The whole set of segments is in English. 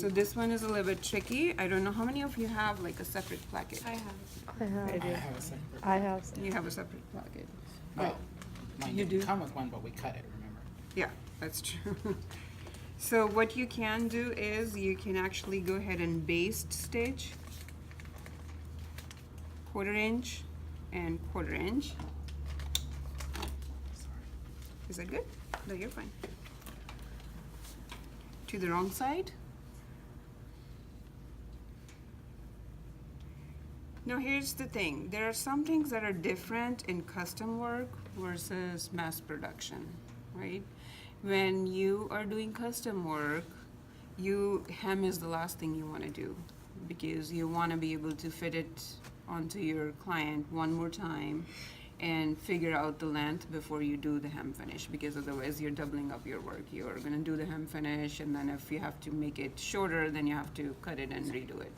So this one is a little bit tricky. I don't know how many of you have like a separate placket. I have. I have. I have a separate. I have. You have a separate placket. Well, mine You didn't do? come with one, but we cut it, remember? Yeah, that's true. So what you can do is you can actually go ahead and baste stitch 1/4 inch and 1/4 inch. Is that good? No, you're fine. To the wrong side. Now here's the thing. There are some things that are different in custom work versus mass production, right? When you are doing custom work, hem is the last thing you want to do because you want to be able to fit it onto your client one more time and figure out the length before you do the hem finish, because otherwise you're doubling up your work. You're going to do the hem finish, and then if you have to make it shorter, then you have to cut it and redo it,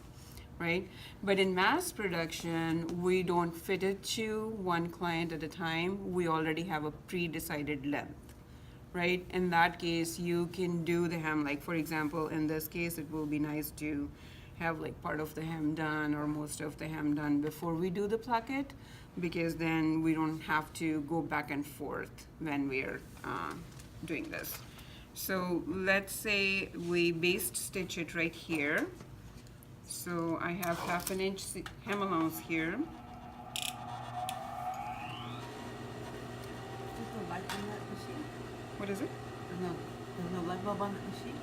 right? But in mass production, we don't fit it to one client at a time. We already have a pre-decided length. Right? In that case, you can do the hem, like for example, in this case, it will be nice to have like part of the hem done or most of the hem done before we do the placket, because then we don't have to go back and forth when we're doing this. So let's say we baste stitch it right here. So I have 1/2 inch hem allowance here. There's no light on that machine? What is it? There's no light bulb on that machine?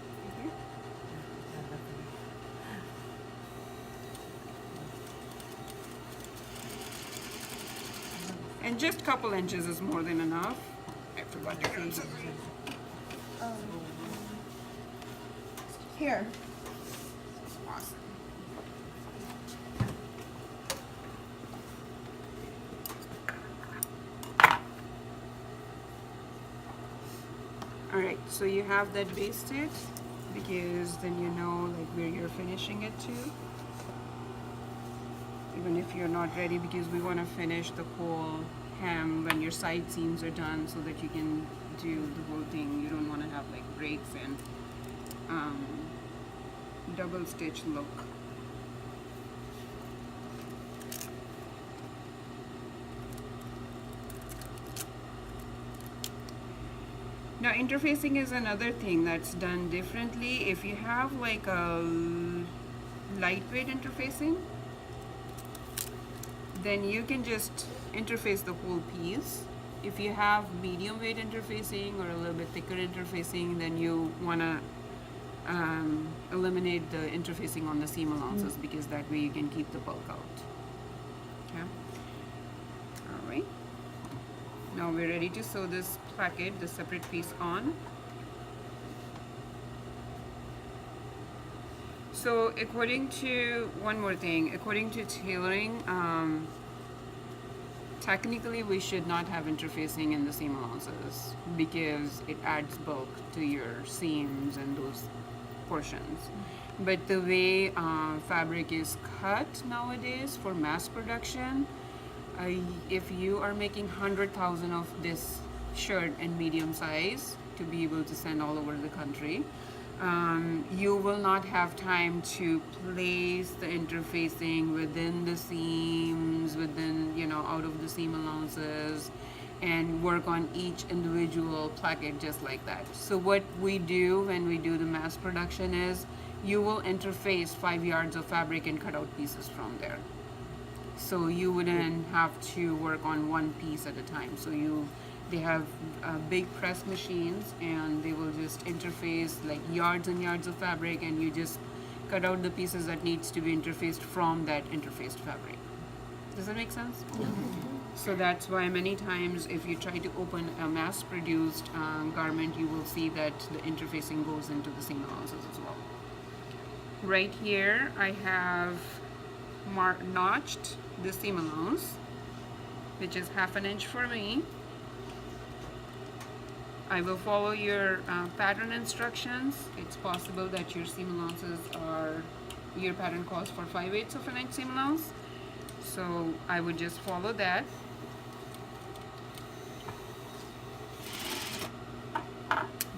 And just a couple inches is more than enough. I forgot to grab something. Here. Awesome. Alright, so you have that basted because then you know like where you're finishing it to. Even if you're not ready, because we want to finish the whole hem when your side seams are done so that you can do the whole thing. You don't want to have like breaks and double stitch look. Now interfacing is another thing that's done differently. If you have like a lightweight interfacing, then you can just interface the whole piece. If you have medium weight interfacing or a little bit thicker interfacing, then you want to eliminate the interfacing on the seam allowances because that way you can keep the bulk out. Okay. All right. Now we're ready to sew this placket, the separate piece on. So according to, one more thing, according to tailoring, technically we should not have interfacing in the seam allowances because it adds bulk to your seams and those portions. But the way fabric is cut nowadays for mass production, if you are making 100,000 of this shirt in medium size to be able to send all over the country, you will not have time to place the interfacing within the seams, within, you know, out of the seam allowances, and work on each individual placket just like that. So what we do when we do the mass production is you will interface 5 yards of fabric and cut out pieces from there. So you wouldn't have to work on one piece at a time. So they have big press machines and they will just interface like yards and yards of fabric, and you just cut out the pieces that needs to be interfaced from that interfaced fabric. Does that make sense? So that's why many times if you try to open a mass-produced garment, you will see that the interfacing goes into the seam allowances as well. Right here I have notched the seam allowance, which is 1/2 inch for me. I will follow your pattern instructions. It's possible that your seam allowances are, your pattern calls for 5/8 of an inch seam allowance. So I would just follow that.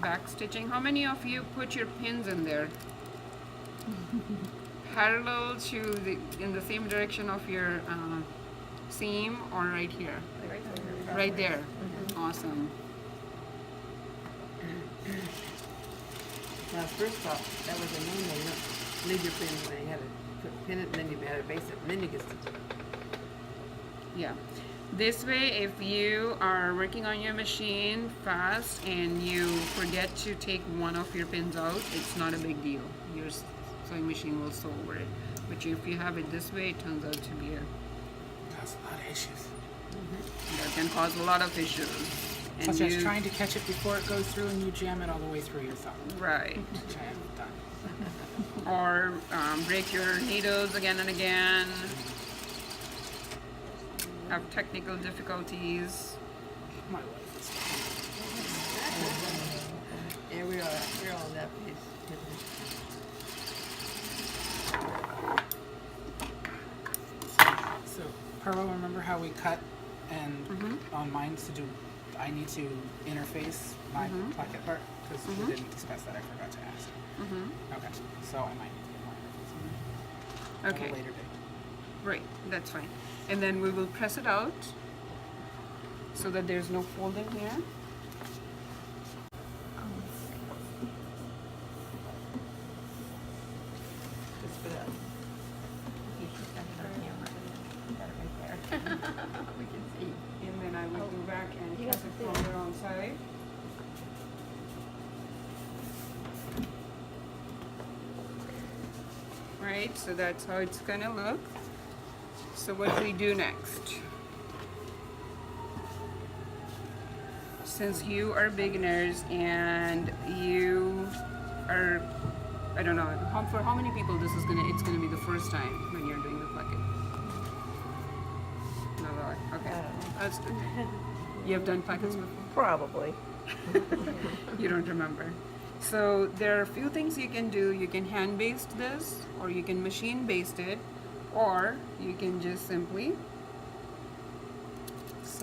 Back stitching. How many of you put your pins in there? parallel to the in the same direction of your seam, or right here? Right there. Awesome. Now, first off, that was a no-no. You don't leave your pins, and then you had to pin it, and then you had to base it, and then you get stitch it. Yeah. This way, if you are working on your machine fast and you forget to take one of your pins out, it's not a big deal. Your sewing machine will sew over it. But if you have it this way, it turns out to be That's a lot of issues. that can cause a lot of issues. And Plus, just trying to catch it before it goes through, and you jam it all the way through your thumb, right. which I haven't done. Or break your needles again and again. Have technical difficulties. My life is Yeah, we're all on that page. so. Pearl, remember how we cut and on mine to do? I need to interface my placket part because we didn't discuss that. I forgot to ask. Okay, so I might need to get more interfacing at Okay, a later date. right, that's fine. And then we will press it out so that there's no folding here. Just for that. We can see. And then I will go back and press it from the wrong side. Right, so that's how it's gonna look. So what do we do next? Since you are beginners and you are, I don't know, for how many people it's gonna be the first time when you're doing the placket? Not really. Okay, that's good. You have done plackets before? Probably. You don't remember. So there are a few things you can do. You can hand baste this, or you can machine baste it, or you can just simply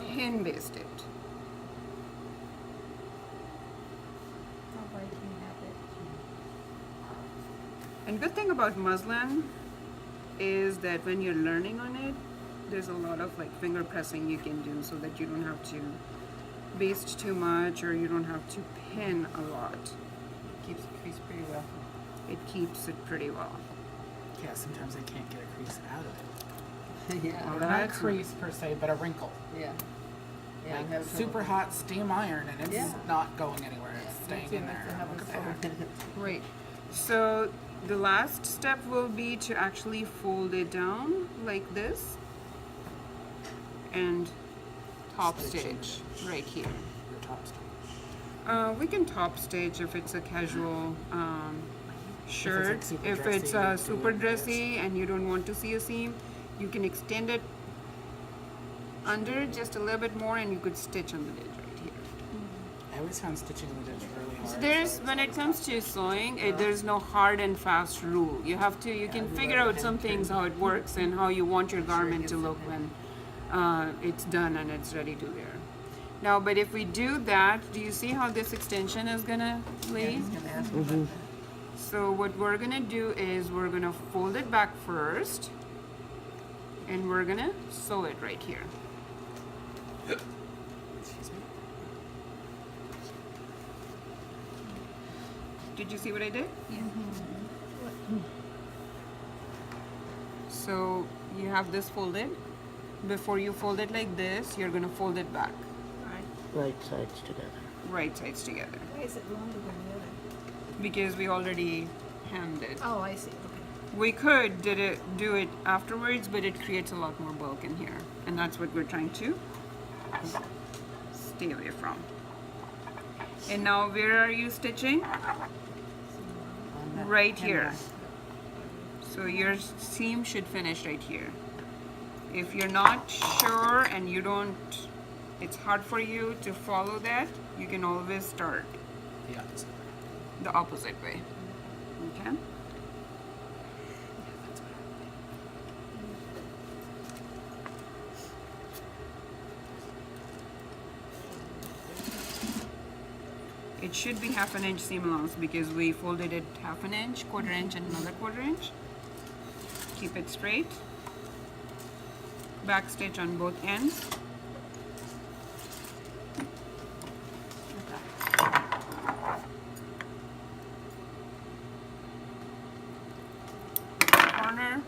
hand baste it. And good thing about muslin is that when you're learning on it, there's a lot of like finger pressing you can do so that you don't have to baste too much or you don't have to pin a lot. Keeps the crease pretty well. It keeps it pretty well. Yeah, sometimes I can't get a crease out of it. Yeah. Well, Not a that's crease per se, but a wrinkle. Yeah. Yeah. I'm Like having super trouble. hot steam iron, and it's Yeah. not going anywhere. It's Me staying too, in I'm there. still having Look at trouble that. with it. Great. So the last step will be to actually fold it down like this and top stitch right here. Your top stitch. We can top stitch if it's a casual shirt. super If it's dressy, do super it dressy and you don't want to see a seam, you can extend it under just a little bit more and you could stitch on the ditch right here. I always found stitching in the ditch really hard. So there's, so when it it's comes to sewing, there's no hard and fast rule. You have to, you can figure out some things, how it works and how you want your garment to look when it's done and it's ready to wear. Now, but if we do that, do you see how this extension is gonna lay? He's gonna ask me about that. So what we're gonna do is we're gonna fold it back first and we're gonna sew it right here. Excuse me. Did you see what I did? So you have this folded. Before you fold it like this, you're gonna fold it back, Right sides together. right sides together. Why is it longer than the other? Because we already hemmed it. Oh, I see, okay. We could do it afterwards, but it creates a lot more bulk in here. And that's what we're trying to stay away from. And now where are you stitching? On that Right hem here. line. So your seam should finish right here. If you're not sure and you don't, it's hard for you to follow that, you can always start The opposite. the opposite way. Okay? It it should be 1/2 inch seam allowance because we folded it 1/2 inch, 1/4 inch, and another 1/4 inch. Keep it straight. Back stitch on both ends. Corner.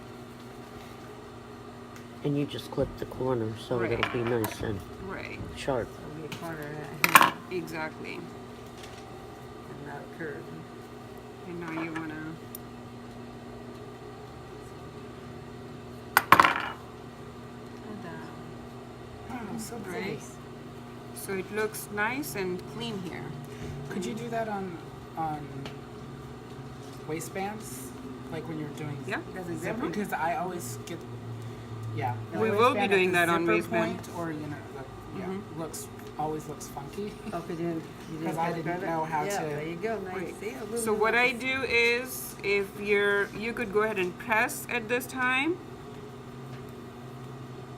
And you just clip the corner so Right. it'll be nice and Right. sharp. So we get corner here Exactly. and not a curve. And now you wanna And, Oh, so Right. pretty. so it looks nice and clean here. Could you do that on waistbands, like when you're doing Yeah. Does it zipper? zipper? Because I always get yeah. We the will be waistband at doing the that on zipper waistband. point, or yeah, always looks funky. Oh, cause you didn't 'Cause I cut didn't it? know how Yeah, to- there you go, nice. Right. See, a little So bit what of I this- do is, if you could go ahead and press at this time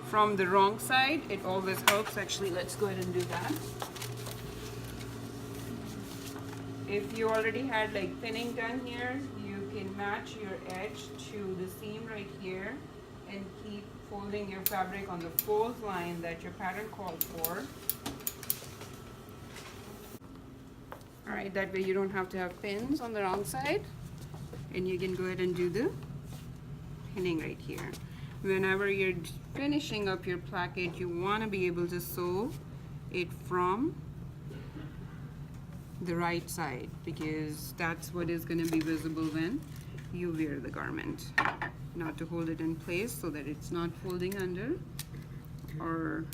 from the wrong side. It always helps. Actually, let's go ahead and do that. If you already had like pinning done here, you can match your edge to the seam right here and keep folding your fabric on the fold line that your pattern called for. Alright, that way you don't have to have pins on the wrong side, and you can go ahead and do the pinning right here. Whenever you're finishing up your placket, you want to be able to sew it from the right side because that's what is going to be visible when you wear the garment. Not to hold it in place so that it's not folding under or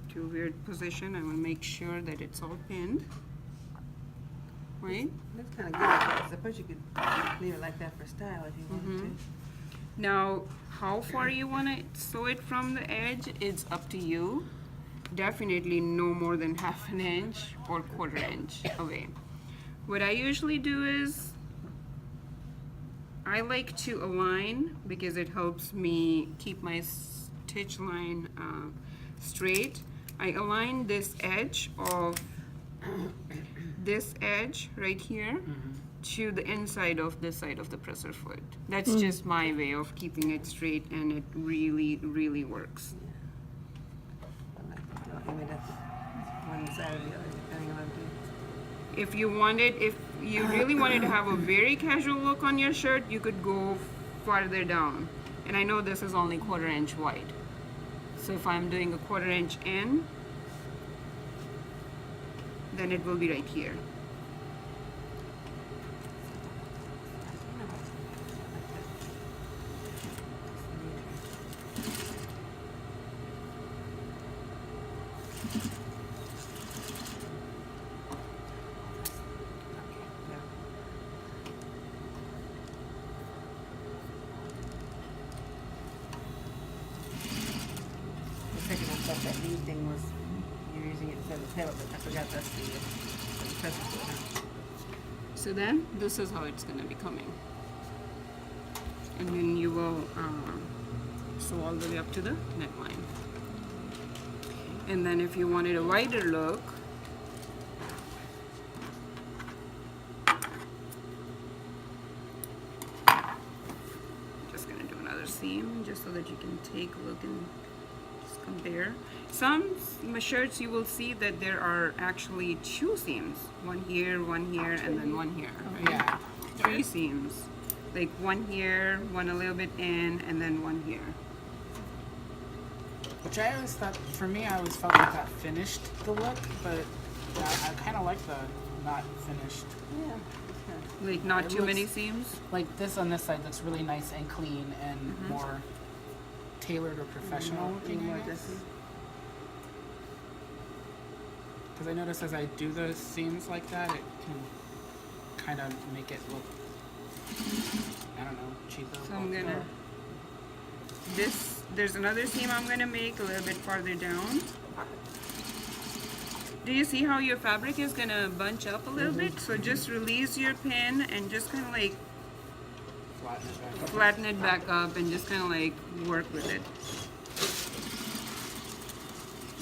to a weird position. I want to make sure that it's all pinned. Right? That's kind of good. I suppose you could leave it like that for style if you wanted to. Now, how far you want to sew it from the edge, it's up to you. Definitely no more than 1/2 inch or 1/4 inch away. What I usually do is I like to align because it helps me keep my stitch line straight. I align this edge of this edge right here to the inside of this side of the presser foot. That's just my way of keeping it straight, and it really, really works. I mean, that's one side or the other, depending on what you If you really wanted to have a very casual look on your shirt, you could go farther down. And I know this is only 1/4 inch wide. So if I'm doing a 1/4 inch in, then it will be right here. Second, I thought that lead thing was, you're using it instead of the pedal, but I forgot that's the pressure foot. So then, this is how it's going to be coming. And then you will sew all the way up to the neckline. And then if you wanted a wider look, just going to do another seam just so that you can take a look and just compare. Some shirts you will see that there are actually 2 seams. One here, and then one here. Right? Yeah. 3 seams. Like one here, one a little bit in, and then one here. Which I always thought, for me, I always felt like that finished the look, but I kind of like the not finished. Yeah. Like not It too many looks- seams. Like this on this side looks really nice and clean and more tailored or professional looking, I guess. Because I notice as I do those seams like that, it can kind of make it look, I don't know, cheaper. So I'm gonna there's another seam I'm gonna make a little bit farther down. Do you see how your fabric is gonna bunch up a little bit? So just release your pin and just kind of like Flatten it back up. flatten it back up and just kind of like work with it.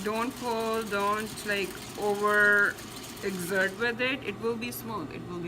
Don't pull, don't like over exert with it, it will be smooth. It will be